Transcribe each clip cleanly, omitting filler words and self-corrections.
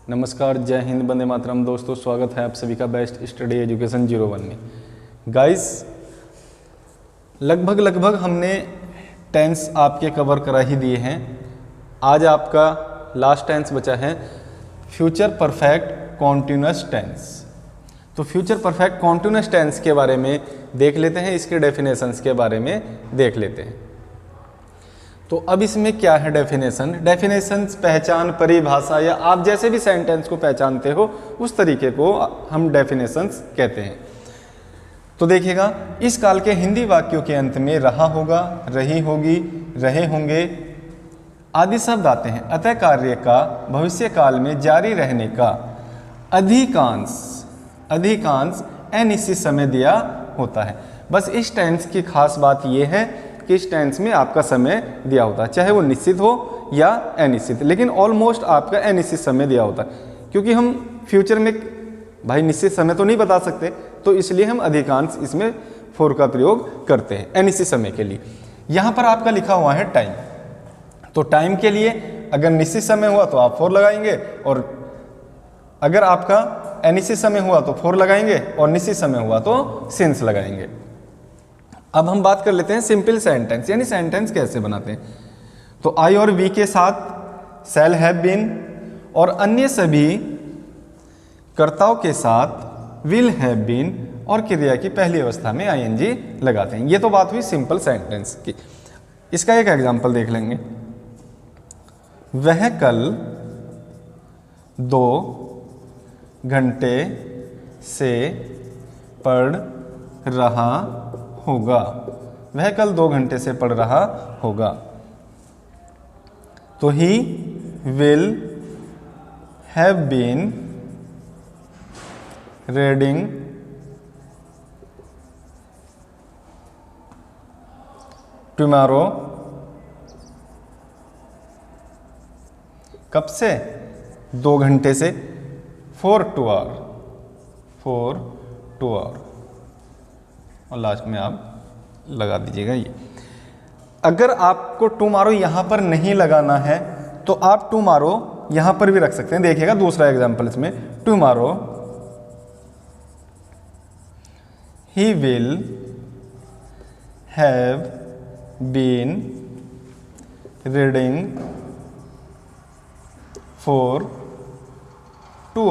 नमस्कार, जय हिंद, वंदे मातरम। दोस्तों, स्वागत है आप सभी का बेस्ट स्टडी एजुकेशन 01 में। गाइस, लगभग हमने टेंस आपके कवर करा ही दिए हैं। आज आपका लास्ट टेंस बचा है फ्यूचर परफेक्ट कॉन्टिन्यूअस टेंस। तो फ्यूचर परफेक्ट कॉन्टिन्यूअस टेंस के बारे में देख लेते हैं, इसके डेफिनेशंस के बारे में देख लेते हैं। तो अब इसमें क्या है डेफिनेशंस पहचान, परिभाषा या आप जैसे भी सेंटेंस को पहचानते हो उस तरीके को हम डेफिनेशंस कहते हैं। तो देखिएगा, इस काल के हिंदी वाक्यों के अंत में रहा होगा, रही होगी, रहे होंगे आदि शब्द आते हैं। अतः कार्य का भविष्य काल में जारी रहने का अधिकांश अनिश्चित समय दिया होता है। बस इस टेंस की खास बात यह है कि इस टेंस में आपका समय दिया होता है, चाहे वो निश्चित हो या अनिश्चित, लेकिन ऑलमोस्ट आपका अनिश्चित समय दिया होता है। क्योंकि हम फ्यूचर में भाई निश्चित समय तो नहीं बता सकते, तो इसलिए हम अधिकांश इसमें फॉर का प्रयोग करते हैं अनिश्चित समय के लिए। यहाँ पर आपका लिखा हुआ है टाइम, तो टाइम के लिए अगर निश्चित समय हुआ तो आप फॉर लगाएंगे, और अगर आपका अनिश्चित समय हुआ तो फॉर लगाएंगे, और निश्चित समय हुआ तो सिंस लगाएंगे। अब हम बात कर लेते हैं सिंपल सेंटेंस, यानी सेंटेंस कैसे बनाते हैं। तो आई और वी के साथ शैल हैव बीन और अन्य सभी कर्ताओं के साथ विल हैव बीन और क्रिया की पहली अवस्था में आईएनजी लगाते हैं। ये तो बात हुई सिंपल सेंटेंस की। इसका एक एग्जांपल देख लेंगे। वह कल 2 घंटे से पढ़ रहा होगा। वह कल 2 घंटे से पढ़ रहा होगा। तो he will have been reading tomorrow. कब से? 2 घंटे से, for 2 hour, और लास्ट में आप लगा दीजिएगा ये। अगर आपको टुमारो यहां पर नहीं लगाना है तो आप टुमारो यहां पर भी रख सकते हैं। देखिएगा दूसरा एग्जांपल इसमें, tomorrow he will have been reading for 2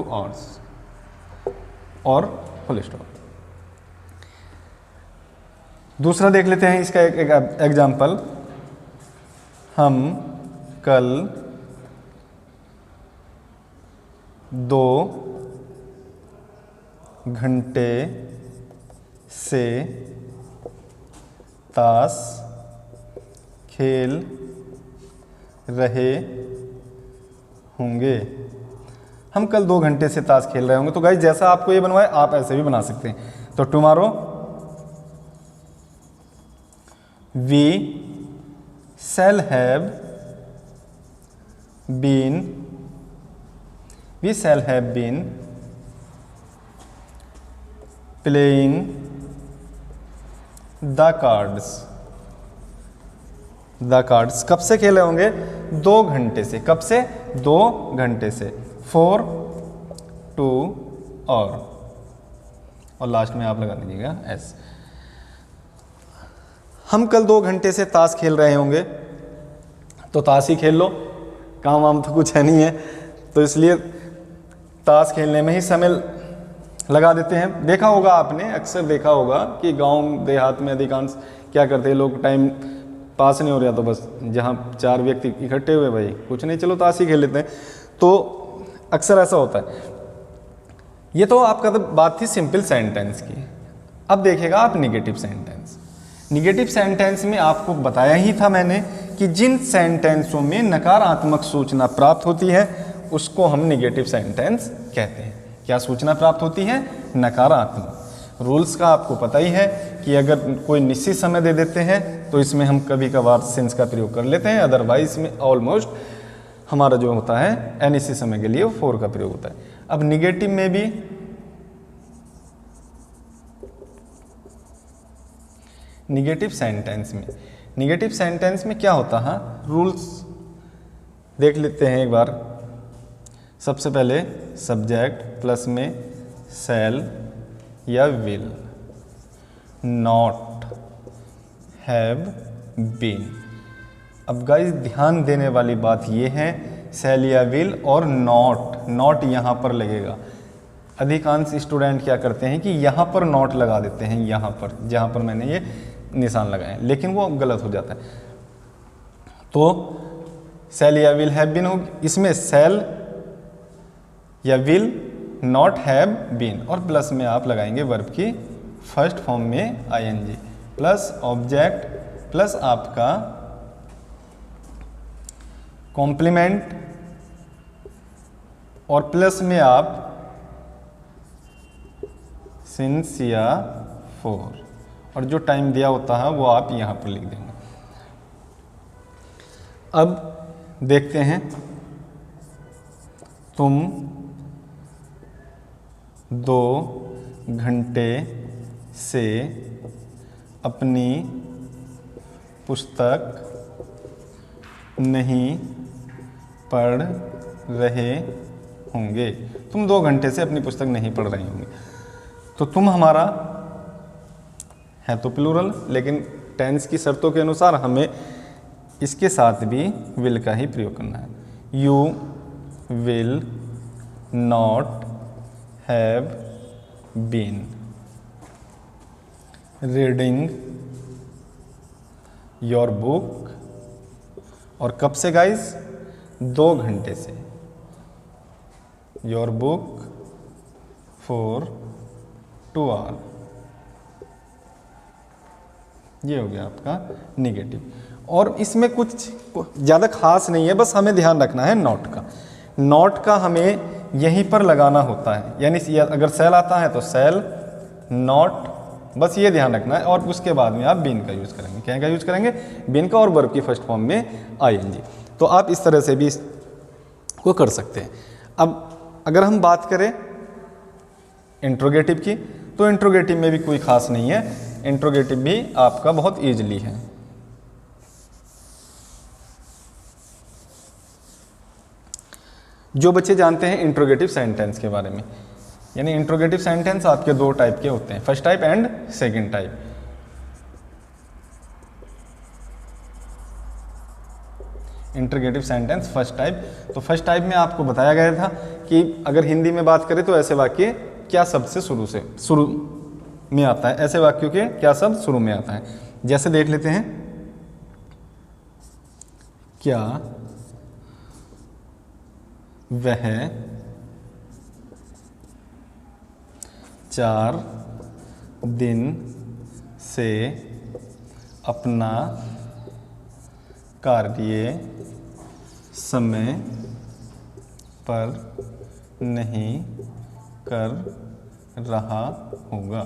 hours और फुल स्टॉप। दूसरा देख लेते हैं इसका एक एग्जाम्पल। हम कल 2 घंटे से ताश खेल रहे होंगे। हम कल 2 घंटे से ताश खेल रहे होंगे। तो गाइस, जैसा आपको ये बनवाए आप ऐसे भी बना सकते हैं। तो tomorrow we shall have been playing the cards. कब से खेले होंगे? 2 घंटे से। कब से? 2 घंटे से, 4 2 और लास्ट में आप लगा दीजिएगा एस। हम कल 2 घंटे से ताश खेल रहे होंगे, तो ताश ही खेल लो, काम वाम तो कुछ है नहीं है, तो इसलिए ताश खेलने में ही समय लगा देते हैं। देखा होगा आपने, अक्सर देखा होगा कि गांव देहात में अधिकांश क्या करते हैं लोग, टाइम पास नहीं हो रहा तो बस जहां 4 व्यक्ति इकट्ठे हुए, भाई कुछ नहीं, चलो ताश ही खेल लेते हैं। तो अक्सर ऐसा होता है। ये तो आपका तो बात थी सिंपल सेंटेंस की। अब देखिएगा आप निगेटिव सेंटेंस। निगेटिव सेंटेंस में आपको बताया ही था मैंने कि जिन सेंटेंसों में नकारात्मक सूचना प्राप्त होती है उसको हम निगेटिव सेंटेंस कहते हैं। क्या सूचना प्राप्त होती है? नकारात्मक। रूल्स का आपको पता ही है कि अगर कोई निश्चित समय दे देते हैं तो इसमें हम कभी कभार सिंस का प्रयोग कर लेते हैं, अदरवाइज में ऑलमोस्ट हमारा जो होता है अनिश्चित समय के लिए वो फॉर का प्रयोग होता है। अब निगेटिव में भी निगेटिव सेंटेंस में क्या होता है, रूल्स देख लेते हैं एक बार। सबसे पहले सब्जेक्ट प्लस में शैल या विल, नॉट, हैव, बीन। अब गाइस ध्यान देने वाली बात ये है, शैल या विल और नॉट यहाँ पर लगेगा। अधिकांश स्टूडेंट क्या करते हैं कि यहाँ पर नॉट लगा देते हैं, यहाँ पर जहाँ पर मैंने ये निशान लगाए, लेकिन वो गलत हो जाता है। तो शैल या विल हैव बीन होगी, इसमें शैल या विल, नॉट, हैव, बीन और प्लस में आप लगाएंगे वर्ब की फर्स्ट फॉर्म में आईएनजी प्लस ऑब्जेक्ट प्लस आपका कॉम्प्लीमेंट और प्लस में आप सिंस या फॉर, और जो टाइम दिया होता है वो आप यहां पर लिख देंगे। अब देखते हैं, तुम 2 घंटे से अपनी पुस्तक नहीं पढ़ रहे होंगे। तुम 2 घंटे से अपनी पुस्तक नहीं पढ़ रहे होंगे। तो तुम हमारा है तो प्लूरल, लेकिन टेंस की शर्तों के अनुसार हमें इसके साथ भी विल का ही प्रयोग करना है। You will not have been reading your book, और कब से गाइस? 2 घंटे से। योर बुक फॉर 2 आवर, ये हो गया आपका निगेटिव। और इसमें कुछ ज़्यादा खास नहीं है, बस हमें ध्यान रखना है नॉट का। नॉट का हमें यहीं पर लगाना होता है, यानी अगर सेल आता है तो सेल, नॉट, बस ये ध्यान रखना है। और उसके बाद में आप बीन का यूज़ करेंगे। क्या का यूज़ करेंगे? बीन का, और वर्ब की फर्स्ट फॉर्म में आईएनजी। तो आप इस तरह से भी इसको कर सकते हैं। अब अगर हम बात करें इंट्रोगेटिव की, तो इंट्रोगेटिव में भी कोई खास नहीं है। इंट्रोगेटिव भी आपका बहुत ईजिली है। जो बच्चे जानते हैं इंट्रोगेटिव सेंटेंस के बारे में, यानी इंट्रोगेटिव सेंटेंस आपके 2 टाइप के होते हैं, first type and second type. Interrogative sentence first type, तो फर्स्ट टाइप में आपको बताया गया था कि अगर हिंदी में बात करें तो ऐसे वाक्य क्या शब्द से शुरू में आता है, ऐसे वाक्यों के क्या शब्द शुरू में आता है। जैसे देख लेते हैं, क्या वह 4 दिन से अपना कार्य समय पर नहीं कर रहा होगा।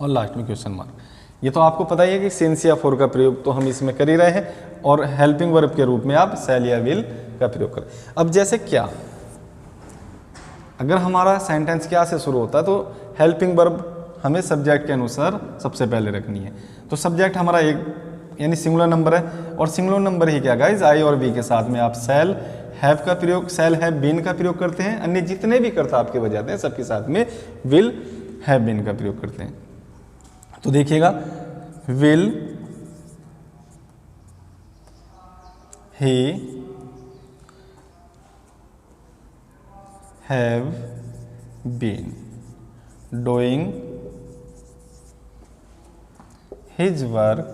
और लास्ट में क्वेश्चन मार्क। ये तो आपको पता ही है कि सिंस या फॉर का प्रयोग तो हम इसमें कर ही रहे हैं, और हेल्पिंग वर्ब के रूप में आप शैल या विल का प्रयोग करें। अब जैसे क्या, अगर हमारा सेंटेंस क्या से शुरू होता है तो हेल्पिंग वर्ब हमें सब्जेक्ट के अनुसार सबसे पहले रखनी है। तो सब्जेक्ट हमारा एक यानी सिंगुलर नंबर है, और सिंगुलर नंबर ही क्या गाइज, आई और वी के साथ में आप शैल हैव का प्रयोग, शैल हैव बीन का प्रयोग करते हैं। अन्य जितने भी कर्ता आपके बजाते हैं सबके साथ में विल हैव बीन का प्रयोग करते हैं। तो देखिएगा, will he have been doing his work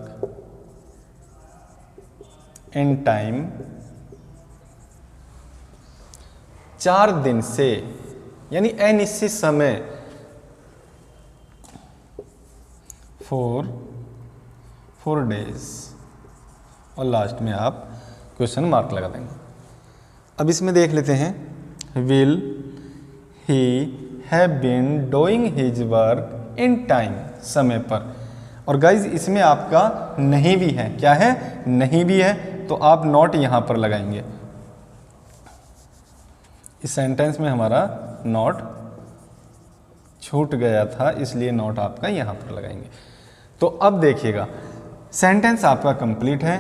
in time 4 दिन से, यानी अनिश्चित समय, फोर डेज, और लास्ट में आप क्वेश्चन मार्क लगा देंगे। अब इसमें देख लेते हैं, will he have been doing his work in time, समय पर। और गाइज इसमें आपका नहीं भी है, क्या है? नहीं भी है, तो आप नॉट यहां पर लगाएंगे। इस सेंटेंस में हमारा नॉट छूट गया था, इसलिए नॉट आपका यहां पर लगाएंगे। तो अब देखिएगा, सेंटेंस आपका कंप्लीट है,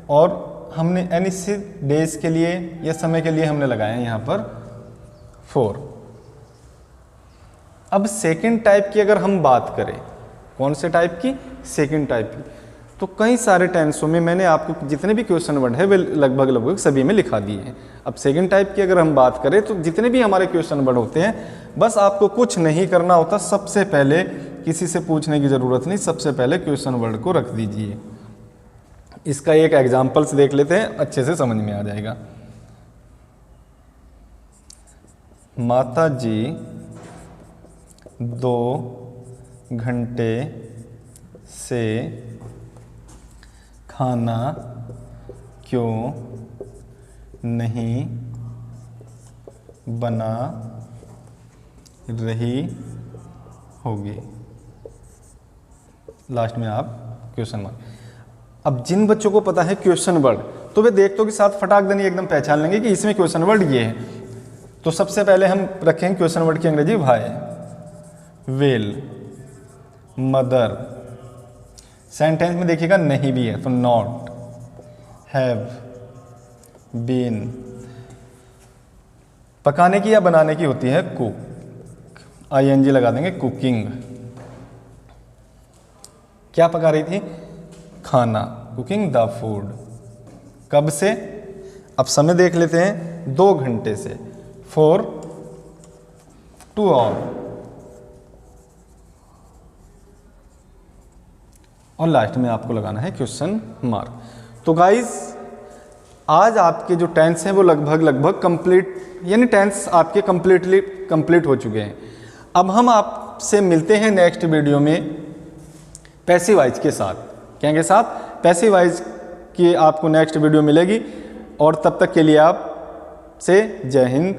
और हमने एनी से डेज के लिए या समय के लिए हमने लगाया है यहाँ पर 4। अब सेकंड टाइप की अगर हम बात करें, कौन से टाइप की? सेकंड टाइप की। तो कई सारे टेंसों में मैंने आपको जितने भी क्वेश्चन वर्ड है वे लगभग सभी में लिखा दिए हैं। अब सेकंड टाइप की अगर हम बात करें तो जितने भी हमारे क्वेश्चन वर्ड होते हैं, बस आपको कुछ नहीं करना होता। सबसे पहले किसी से पूछने की ज़रूरत नहीं, सबसे पहले क्वेश्चन वर्ड को रख दीजिए। इसका एक एग्जाम्पल्स देख लेते हैं, अच्छे से समझ में आ जाएगा। माता जी 2 घंटे से खाना क्यों नहीं बना रही होगी? लास्ट में आप क्वेश्चन मार्क। अब जिन बच्चों को पता है क्वेश्चन वर्ड, तो वे देखतों के साथ फटाक देनी एकदम पहचान लेंगे कि इसमें क्वेश्चन वर्ड ये है। तो सबसे पहले हम रखेंगे क्वेश्चन वर्ड की अंग्रेजी वाई, विल, मदर। सेंटेंस में देखिएगा नहीं भी है तो नॉट, हैव, बीन। पकाने की या बनाने की होती है कुक, ING लगा देंगे, कुकिंग। क्या पका रही थी? खाना, कुकिंग द फूड। कब से? अब समय देख लेते हैं, 2 घंटे से, 4 2 और लास्ट में आपको लगाना है क्वेश्चन मार्क। तो गाइस आज आपके जो टेंस हैं वो लगभग कंप्लीट, यानी टेंस आपके कंप्लीट हो चुके हैं। अब हम आपसे मिलते हैं नेक्स्ट वीडियो में पैसिव वॉइस के साथ। क्या के साथ? पैसिव वॉइस की आपको नेक्स्ट वीडियो मिलेगी। और तब तक के लिए आप से जय हिंद,